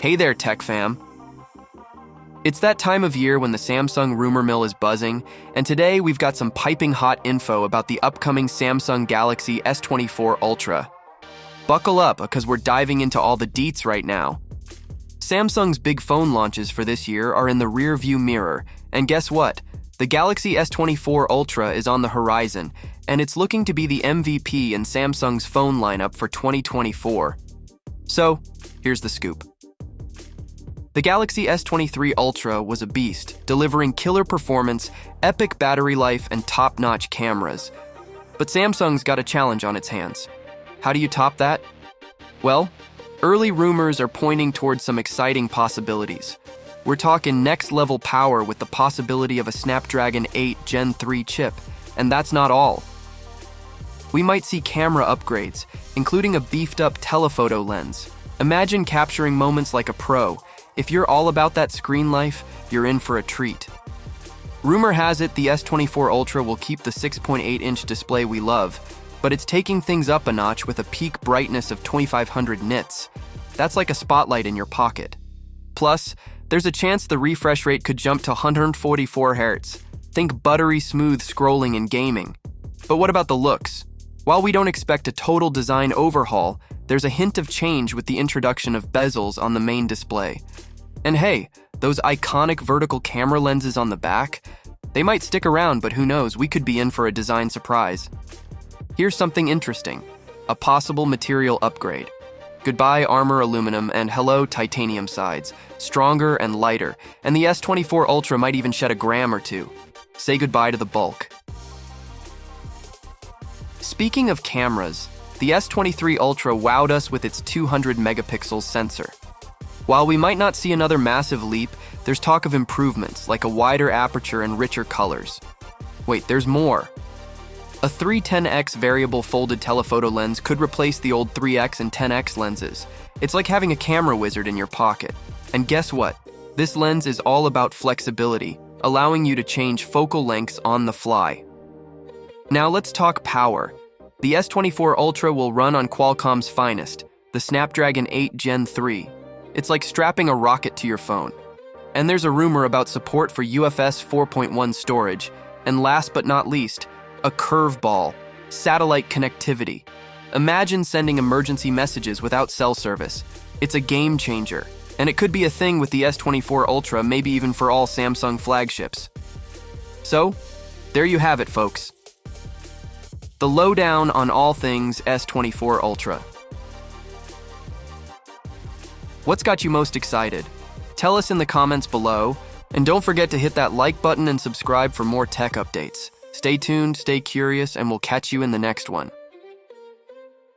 Hey there, tech fam. It's that time of year when the Samsung rumor mill is buzzing, and today we've got some piping hot info about the upcoming Samsung Galaxy S24 Ultra. Buckle up, because we're diving into all the deets right now. Samsung's big phone launches for this year are in the rear-view mirror, and guess what? The Galaxy S24 Ultra is on the horizon, and it's looking to be the MVP in Samsung's phone lineup for 2024. So, here's the scoop. The Galaxy S23 Ultra was a beast, delivering killer performance, epic battery life, and top-notch cameras. But Samsung's got a challenge on its hands. How do you top that? Well, early rumors are pointing towards some exciting possibilities. We're talking next-level power with the possibility of a Snapdragon 8 Gen 3 chip, and that's not all. We might see camera upgrades, including a beefed-up telephoto lens. Imagine capturing moments like a pro. If you're all about that screen life, you're in for a treat. Rumor has it the S24 Ultra will keep the 6.8-inch display we love, but it's taking things up a notch with a peak brightness of 2500 nits. That's like a spotlight in your pocket. Plus, there's a chance the refresh rate could jump to 144 Hz. Think buttery smooth scrolling in gaming. But what about the looks? While we don't expect a total design overhaul, there's a hint of change with the introduction of bezels on the main display. And hey, those iconic vertical camera lenses on the back, they might stick around, but who knows, we could be in for a design surprise. Here's something interesting, a possible material upgrade. Goodbye armor aluminum and hello titanium sides, stronger and lighter, and the S24 Ultra might even shed a gram or two. Say goodbye to the bulk. Speaking of cameras, the S23 Ultra wowed us with its 200 megapixel sensor. While we might not see another massive leap, there's talk of improvements, like a wider aperture and richer colors. Wait, there's more. A 310x variable folded telephoto lens could replace the old 3x and 10x lenses. It's like having a camera wizard in your pocket. And guess what? This lens is all about flexibility, allowing you to change focal lengths on the fly. Now let's talk power. The S24 Ultra will run on Qualcomm's finest, the Snapdragon 8 Gen 3. It's like strapping a rocket to your phone. And there's a rumor about support for UFS 4.1 storage, and last but not least, a curveball, satellite connectivity. Imagine sending emergency messages without cell service. It's a game changer, and it could be a thing with the S24 Ultra, maybe even for all Samsung flagships. So, there you have it, folks. The lowdown on all things S24 Ultra. What's got you most excited? Tell us in the comments below, and don't forget to hit that like button and subscribe for more tech updates. Stay tuned, stay curious, and we'll catch you in the next one.